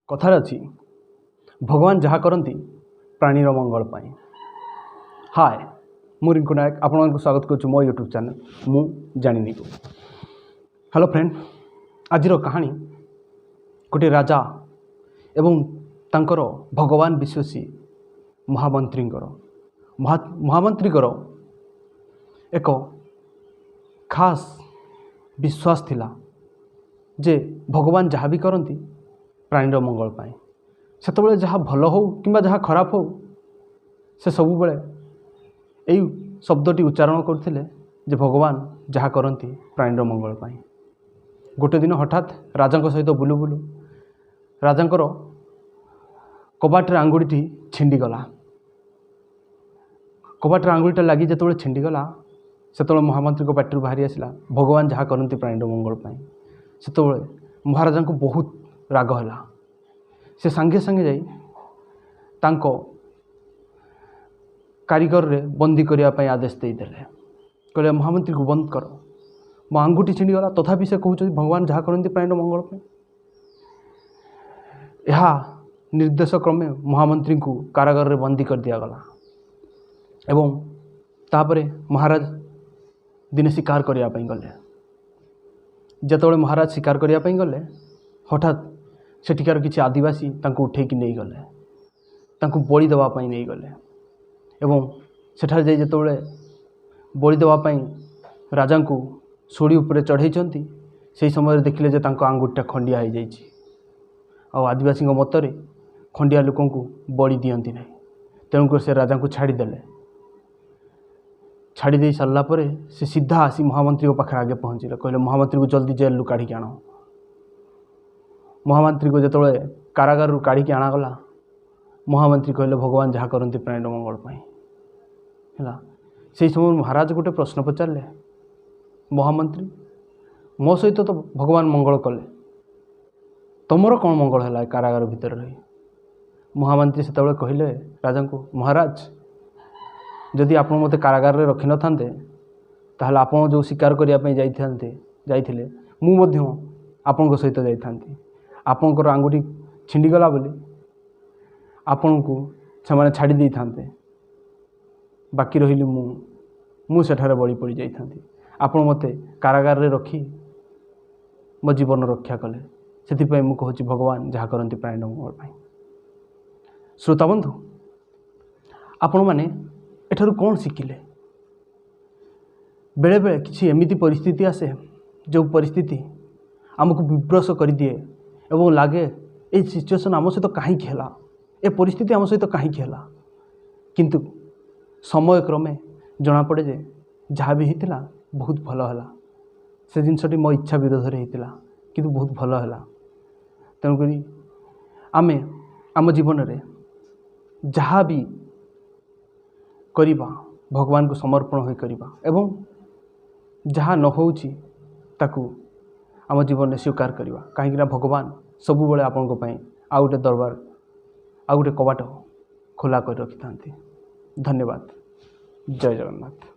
कथार अच्छी भगवान जहाँ करती प्राणीर मंगल पाई। हाय मु रिंकू नायक आपको स्वागत करुँ मो यूट्यूब चैनल मु जानी को। हेलो फ्रेंड, आज कहानी गोटे राजा एवं तांकर भगवान विश्वासी महामंत्रीकर एक खास विश्वास थिला जे भगवान जहाँ भी करती प्राणीर मंगल पाए। सेतबेले जहाँ भल हो कि जहाँ खराब हो से सब बेले यही शब्दटी उच्चारण करते जे भगवान जहाँ करती प्राणीर मंगल पाए। गोटे दिन हठात राजा सहित बुलू बुलू राजांकर कबाटर आंगुठी छिंडीगला। कबाटर आंगुठीटा लगी जो छिंडीगला से महामंत्री पार्टी बाहरी आसला भगवान जहाँ करती प्राणीर मंगल पाए। से महाराजा को बहुत राग है। से सांगे सांगे जाई तांको कारीगर रे बंदी करने आदेश देते कहले महामंत्री को बंद कर। मो आंगुठी छिंडीगला तथापि से कहते भगवान जहाँ करती प्राणीर मंगल पाए। यह निर्देश क्रमे महामंत्री को कारागार रे बंदी कर दिगला एवं तापरे महाराज दिने शिकार करने गले। जितेबाला महाराज शिकार करने गले हठात सेठिकार किसी आदिवासी उठेकी नहीं गले, तांको बलि देवाई नहीं गले एवं सेठार जाई जितेबाला बलि देवाई राजा को सोड़ी उपरे चढ़ाई से समय देखिले जे तांको आंगुठीटा खंडिया हो जाइए। आदिवासी मतरे खंडिया लोक बलि दियंती नहीं, तेणुकर से राजा को छाड़ीदेले। छाड़ी दे सारा पर से सीधा आसी महामंत्री पाखे आगे पहुँचले। कहले महामंत्री को जल्दी जेल काढ़ी आण। महामंत्री को जो कारागार रू काढ़ी आणागला महामंत्री कहले भगवान जहाँ करती प्राणीर मंगल पाए है। से समय महाराज गोटे प्रश्न पचारे महामंत्री मो सहित तो भगवान मंगल कले, तुमर कौन मंगल है कारागार भितर रही। महामंत्री से कहले राजा को महाराज जदि आप मत कारागार में रखी न था ताहले आप जो शिकार करने जाइए आपण सहित जाइए। आपणकर आंगुठी छिंडीगला बोली आपण को से छाड़ी दे था, बाकी रही मुझे बड़ी पड़ जाती। आपण मत कारागार में रखी मो जीवन रक्षा कले, से मुझे भगवान जहाँ करती प्राणीर मंगल पाए। श्रोता बंधु, आपण मैंने एठारू कौन शिखिले? बेले बेले किसी एमिति परिस्थिति आसे जो परिस्थिति आमको विब्रस कर दिए एवं लगे ये सिचुएसन आम सहित कहीं है, ए परिस्थिति आम सहित कहीं है। किंतु समय क्रमे जना पड़े जे जहाँ भी होता बहुत भल है। से जिनसटी मो इच्छा विरोध में होता किंतु बहुत भल है। तेणुक आमे आम जीवन में जहाँ भी करिबा भगवान को समर्पण हो करिबा एवं जहाँ न होउची ताकू आम जीवन में स्वीकार करिबा। कहीं भगवान सबु बेले आपन को पई आ गोटे दरबार आ गोटे कबाट खोला कर रखि थांती। धन्यवाद। जय जगन्नाथ।